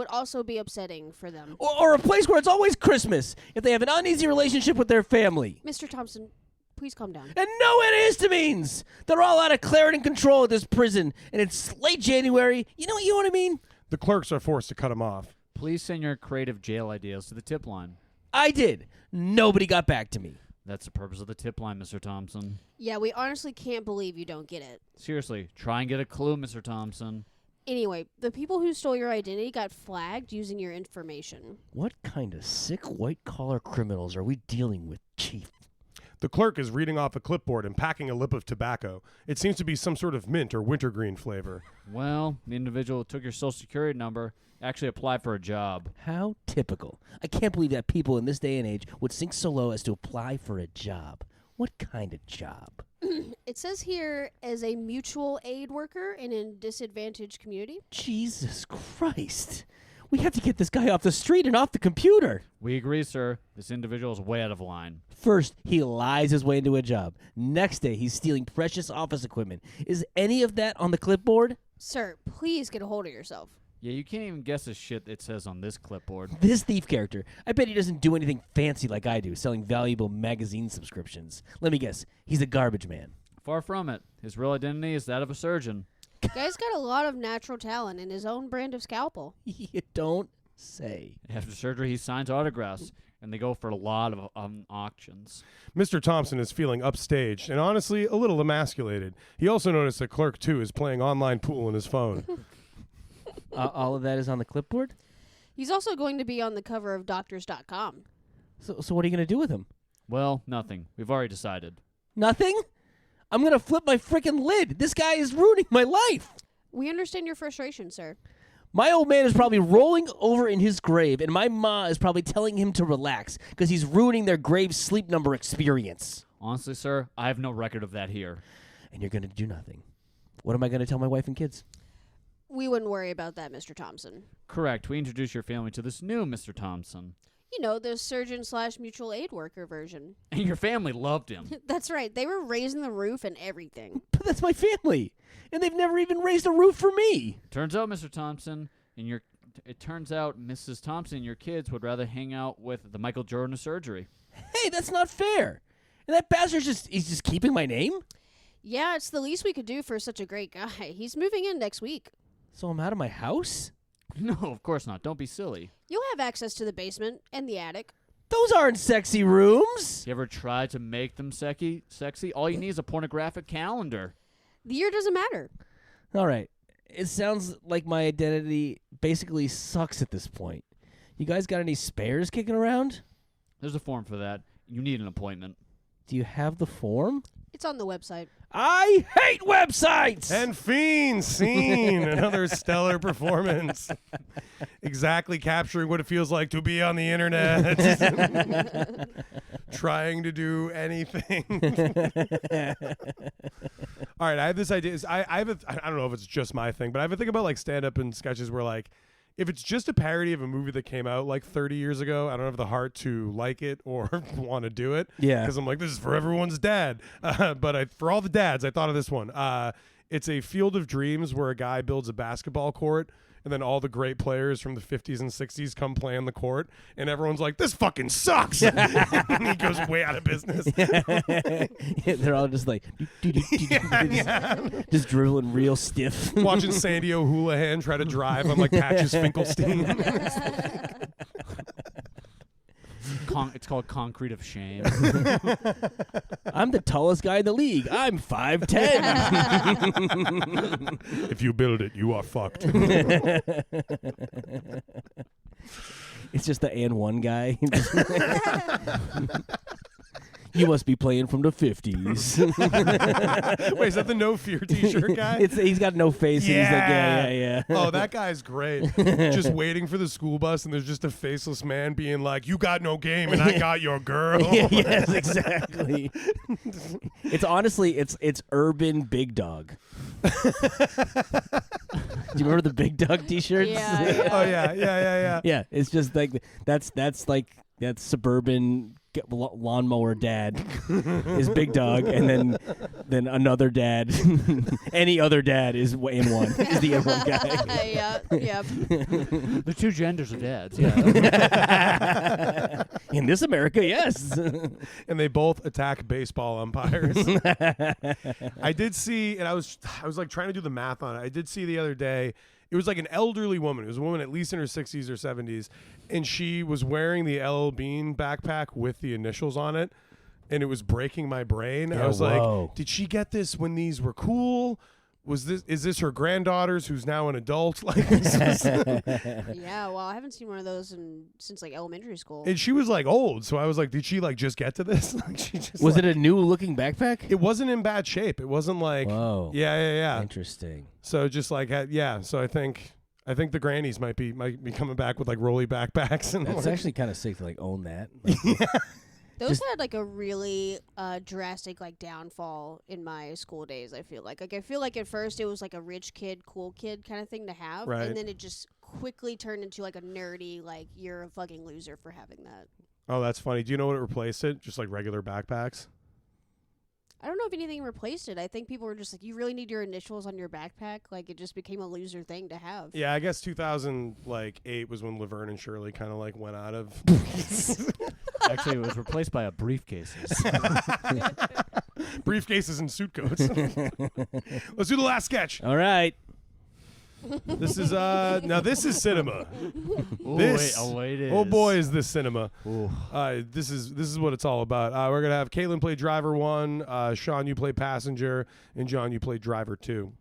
also be upsetting for them. Or a place where it's always Christmas if they have an uneasy relationship with their family. Mr. Thompson, please calm down. And no antihistamines! They're all out of clarity and control at this prison, and it's late January. You know what I mean? The clerks are forced to cut him off. Please send your creative jail ideas to the tip line. I did. Nobody got back to me. That's the purpose of the tip line, Mr. Thompson. Yeah, we honestly can't believe you don't get it. Seriously, try and get a clue, Mr. Thompson. Anyway, the people who stole your identity got flagged using your information. What kind of sick white-collar criminals are we dealing with, Chief? The clerk is reading off a clipboard and packing a lip of tobacco. It seems to be some sort of mint or wintergreen flavor. Well, the individual who took your social security number actually applied for a job. How typical. I can't believe that people in this day and age would sink so low as to apply for a job. What kind of job? It says here as a mutual aid worker in a disadvantaged community. Jesus Christ. We have to get this guy off the street and off the computer. We agree, sir. This individual is way out of line. First, he lies his way into a job. Next day, he's stealing precious office equipment. Is any of that on the clipboard? Sir, please get a hold of yourself. Yeah, you can't even guess the shit it says on this clipboard. This thief character, I bet he doesn't do anything fancy like I do, selling valuable magazine subscriptions. Let me guess, he's a garbage man. Far from it. His real identity is that of a surgeon. Guy's got a lot of natural talent and his own brand of scalpel. You don't say. After surgery, he signs autographs, and they go for a lot of auctions. Mr. Thompson is feeling upstaged and honestly a little emasculated. He also noticed that Clerk 2 is playing online pool on his phone. All of that is on the clipboard? He's also going to be on the cover of Doctors.com. So what are you going to do with him? Well, nothing. We've already decided. Nothing? I'm going to flip my freaking lid. This guy is ruining my life. We understand your frustration, sir. My old man is probably rolling over in his grave, and my ma is probably telling him to relax because he's ruining their grave sleep number experience. Honestly, sir, I have no record of that here. And you're going to do nothing. What am I going to tell my wife and kids? We wouldn't worry about that, Mr. Thompson. Correct. We introduced your family to this new Mr. Thompson. You know, the surgeon/mutual aid worker version. And your family loved him. That's right. They were raising the roof and everything. But that's my family, and they've never even raised a roof for me. Turns out, Mr. Thompson, it turns out Mrs. Thompson and your kids would rather hang out with the Michael Jordan of surgery. Hey, that's not fair. And that bastard's he's just keeping my name? Yeah, it's the least we could do for such a great guy. He's moving in next week. So I'm out of my house? No, of course not. Don't be silly. You'll have access to the basement and the attic. Those aren't sexy rooms. You ever tried to make them sexy? All you need is a pornographic calendar. The year doesn't matter. All right. It sounds like my identity basically sucks at this point. You guys got any spares kicking around? There's a form for that. You need an appointment. Do you have the form? It's on the website. I hate websites! And Fiend Scene, another stellar performance. Exactly capturing what it feels like to be on the internet. Trying to do anything. All right, I have this idea. I don't know if it's just my thing, but I have a thing about like stand-up and sketches where like, if it's just a parody of a movie that came out like 30 years ago, I don't have the heart to like it or want to do it. Yeah. Because I'm like, this is for everyone's dad. But for all the dads, I thought of this one. It's a Field of Dreams where a guy builds a basketball court and then all the great players from the 50s and 60s come play on the court and everyone's like, this fucking sucks. And he goes way out of business. They're all just like, just dribbling real stiff. Watching Sandy O'Houlihan try to drive on like Patches Finkelstein. It's called Concrete of Shame. I'm the tallest guy in the league. I'm 5'10". If you build it, you are fucked. It's just the and one guy. You must be playing from the 50s. Wait, is that the No Fear t-shirt guy? He's got no face. And he's like, yeah. Oh, that guy's great. Just waiting for the school bus, and there's just a faceless man being like, you got no game, and I got your girl. Yes, exactly. It's honestly, it's urban Big Dog. Do you remember the Big Dog t-shirts? Yeah. Oh, yeah. Yeah, it's just like, that's suburban lawnmower dad is Big Dog, and then another dad, any other dad is N1, is the N1 guy. Yep. The two genders of dads. Yeah. In this America, yes. And they both attack baseball umpires. I did see, and I was like trying to do the math on it. I did see the other day. It was like an elderly woman. It was a woman at least in her 60s or 70s, and she was wearing the LL Bean backpack with the initials on it, and it was breaking my brain. Yeah, I was whoa. like, did she get this when these were cool? Is this her granddaughter's who's now an adult? Like, Yeah, well, I haven't seen one of those since like elementary school. and she was like old, so I was like, did she like just get to this? Like, she just Was like, it a new looking backpack? It wasn't in bad shape. It wasn't like, Whoa. yeah. Interesting. So just like, So I think the grannies might be coming back with like rolly backpacks and That's like, actually kind of sick to like own that. Like, Those had like a really drastic like downfall in my school days. I feel like at first it was like a rich kid, cool kid kind of thing to have, Right. and then it just quickly turned into like a nerdy, like you're a fucking loser for having that. Oh, that's funny. Do you know what it replaced it? Just like regular backpacks. I don't know if anything replaced it. I think people were just like, you really need your initials on your backpack. Like it just became a loser thing to have. Yeah, I guess 2008 was when Laverne and Shirley kind of like went out of. Actually, it was replaced by a briefcases. Briefcases and suit coats. Let's do the last sketch. all right. This is this is cinema. Ooh, This- wait, it is. Oh boy, is this cinema. Ooh. This is what it's all about. We're gonna have Caitlin play driver 1, Sean you play passenger, and John you play driver 2.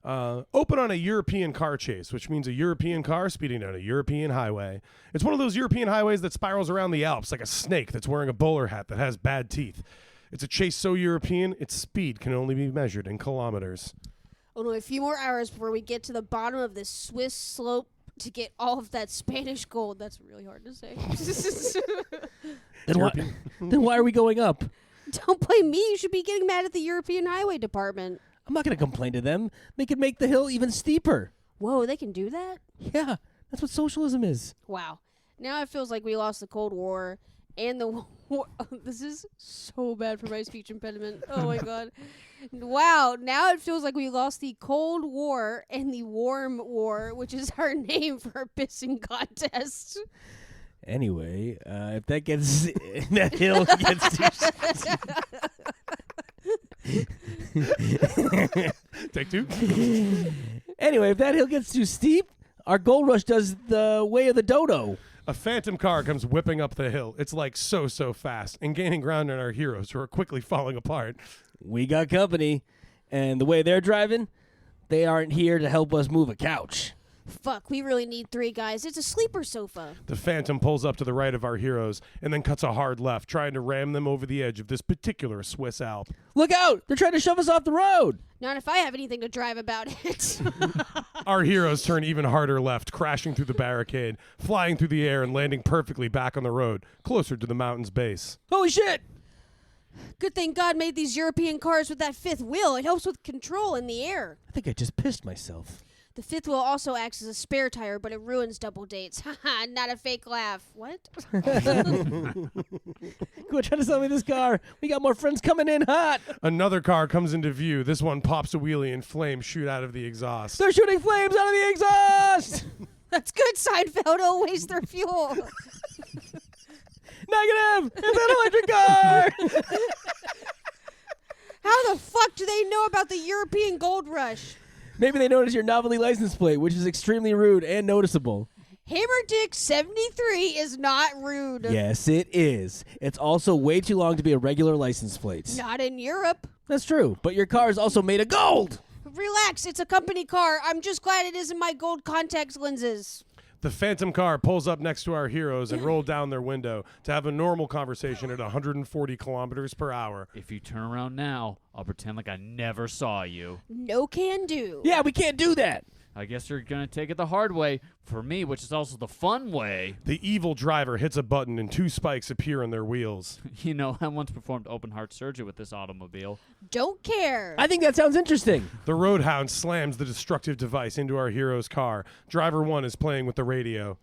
Open on a European car chase, which means a European car speeding down a European highway. It's one of those European highways that spirals around the Alps like a snake that's wearing a bowler hat that has bad teeth. It's a chase so European, its speed can only be measured in kilometers. Only a few more hours before we get to the bottom of this Swiss slope to get all of that Spanish gold. That's really hard to say. Then why are we going up? Don't blame me. You should be getting mad at the European Highway Department. I'm not going to complain to them. They could make the hill even steeper. Whoa, they can do that? Yeah, that's what socialism is. Wow. Now it feels like we lost the Cold War and the war. This is so bad for my speech impediment. Oh my god. Wow. Now it feels like we lost the Cold War and the Warm War, which is our name for our pissing contest. Anyway, if that gets that hill gets too Take 2. Anyway, if that hill gets too steep, our gold rush does the way of the dodo. A phantom car comes whipping up the hill. It's like so fast and gaining ground on our heroes who are quickly falling apart. We got company, and the way they're driving, they aren't here to help us move a couch. Fuck, we really need 3 guys. It's a sleeper sofa. The phantom pulls up to the right of our heroes and then cuts a hard left, trying to ram them over the edge of this particular Swiss Alp. Look out! They're trying to shove us off the road. Not if I have anything to drive about it. Our heroes turn even harder left, crashing through the barricade, flying through the air and landing perfectly back on the road, closer to the mountain's base. Holy shit! Good thing God made these European cars with that 5th wheel. It helps with control in the air. I think I just pissed myself. The 5th wheel also acts as a spare tire, but it ruins double dates. Haha, not a fake laugh. What? Quit trying to sell me this car. We got more friends coming in hot. Another car comes into view. This one pops a wheelie and flames shoot out of the exhaust. They're shooting flames out of the exhaust. That's good, Seinfeld. Don't waste their fuel. Negative. It's an electric car. How the fuck do they know about the European gold rush? Maybe they notice your novelty license plate, which is extremely rude and noticeable. Hammer Dick 73 is not rude. Yes, it is. It's also way too long to be a regular license plate. Not in Europe. That's true, but your car is also made of gold. Relax, it's a company car. I'm just glad it isn't my gold contact lenses. The phantom car pulls up next to our heroes and roll down their window to have a normal conversation at 140 kilometers per hour. If you turn around now, I'll pretend like I never saw you. No can do. Yeah, we can't do that. I guess you're going to take it the hard way for me, which is also the fun way. The evil driver hits a button and 2 spikes appear on their wheels. You know, I once performed open heart surgery with this automobile. Don't care. I think that sounds interesting. The roadhound slams the destructive device into our hero's car. Driver 1 is playing with the radio.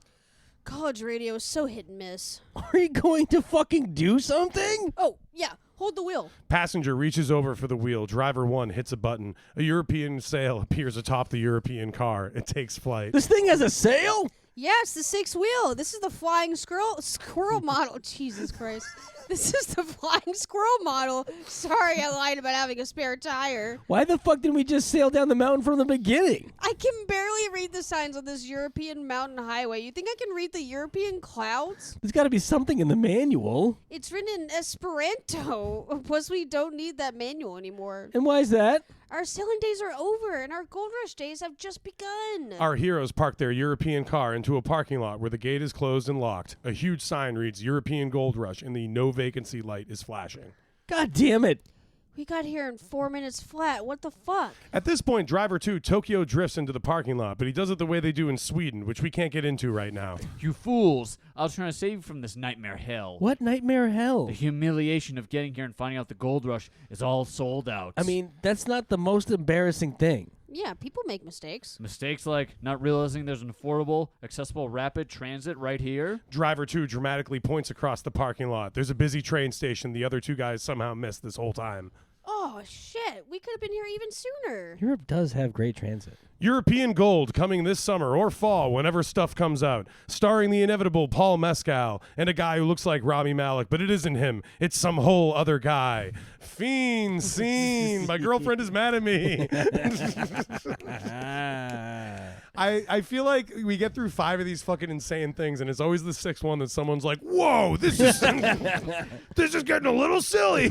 College radio is so hit and miss. Are you going to fucking do something? Oh, yeah. Hold the wheel. Passenger reaches over for the wheel. Driver 1 hits a button. A European sail appears atop the European car. It takes flight. This thing has a sail? Yeah, it's the 6th wheel. This is the flying squirrel model. Jesus Christ. This is the flying squirrel model. Sorry, I lied about having a spare tire. Why the fuck didn't we just sail down the mountain from the beginning? I can barely read the signs on this European mountain highway. You think I can read the European clouds? There's got to be something in the manual. It's written in Esperanto. Plus, we don't need that manual anymore. And why is that? Our sailing days are over, and our gold rush days have just begun. Our heroes park their European car into a parking lot where the gate is closed and locked. A huge sign reads European Gold Rush, and the no vacancy light is flashing. God damn it. We got here in 4 minutes flat. What the fuck? At this point, driver 2, Tokyo, drifts into the parking lot, but he does it the way they do in Sweden, which we can't get into right now. You fools! I was trying to save you from this nightmare hell. What nightmare hell? The humiliation of getting here and finding out the gold rush is all sold out. I mean, that's not the most embarrassing thing. Yeah, people make mistakes. mistakes like not realizing there's an affordable, accessible, rapid transit right here. Driver 2 dramatically points across the parking lot. There's a busy train station the other 2 guys somehow missed this whole time. Oh, shit. We could have been here even sooner. Europe does have great transit. European Gold coming this summer or fall whenever stuff comes out. Starring the inevitable Paul Mescal and a guy who looks like Rami Malek, but it isn't him. It's some whole other guy. Fiend, scene. My girlfriend is mad at me. I feel like we get through 5 of these fucking insane things, and it's always the 6th one that someone's like, "Whoa, this is this is getting a little silly."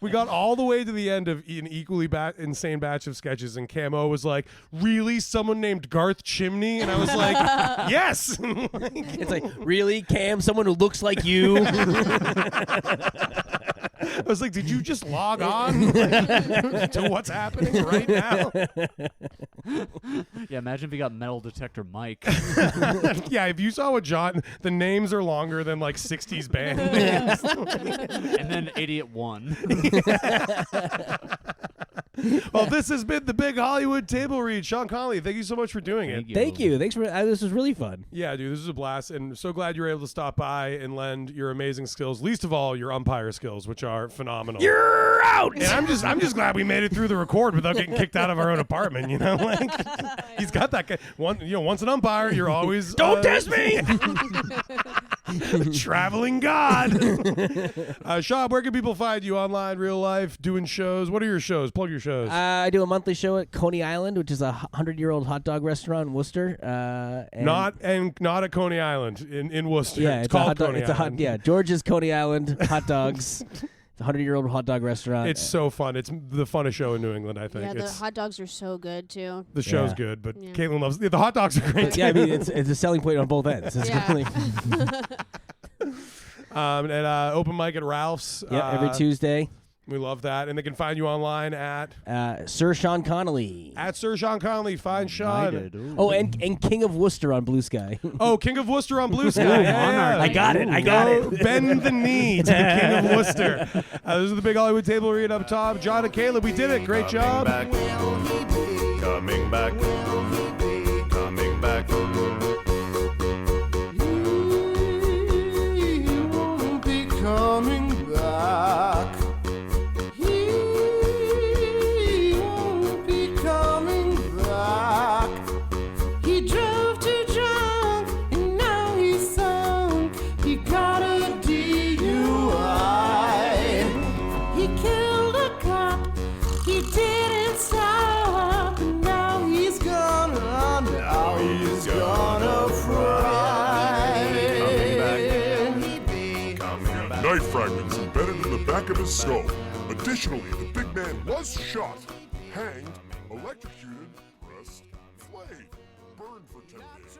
We got all the way to the end of an equally insane batch of sketches, and Camo was like, "Really, someone named Garth Chimney?" And I was like, "Yes." It's like, really, Cam? Someone who looks like you? I was like, "Did you just log on to what's happening right now?" Yeah, imagine if you got metal detector Mike. Yeah, if you saw what John, the names are longer than like 60s band names. And then Idiot 1. Well, this has been the Big Hollywood Table Read. Shaun Connolly, thank you so much for doing it. Thank you. Thanks for this was really fun. Yeah, dude, this is a blast, and so glad you were able to stop by and lend your amazing skills. Least of all, your umpire skills, which are phenomenal. You're out. And I'm just glad we made it through the record without getting kicked out of our own apartment. You know, like he's got that guy. Once an umpire, you're always Don't test me. traveling god. Shaun, where can people find you online, real life, doing shows? What are your shows? Plug your shows. I do a monthly show at Coney Island, which is a 100-year-old hot dog restaurant in Worcester. Not at Coney Island in Worcester. Yeah, it's called Coney it's Island. George's Coney Island hot dogs. It's a 100-year-old hot dog restaurant. It's so fun. It's the funnest show in New England, I think. Yeah, the hot dogs are so good, too. The show's Yeah. good, but Yeah. Caitlin loves the hot dogs are great. yeah, I mean it's a selling point on both ends. It's Yeah. really, And open mic at Ralph's. every Tuesday. We love that. And they can find you online at Sir Shaun Connolly. Sir Shaun Connolly. Find Shaun. Oh, and King of Worcester on Blue Sky. Oh, King of Worcester on Blue Sky. Yeah. I got it. Bend the knee to the King of Worcester. This is the Big Hollywood Table Read up top. John and Caleb, we did it. Great job. Coming back. Coming back. He won't be coming back. He won't be coming back. He drove too drunk and now he's sunk. He got a DUI. He killed a cop. He didn't stop. And now he's gonna fry. Knife fragments embedded in the back of his skull. Additionally, the big man was shot, hanged, electrocuted, pressed, flayed, burned for 10 days.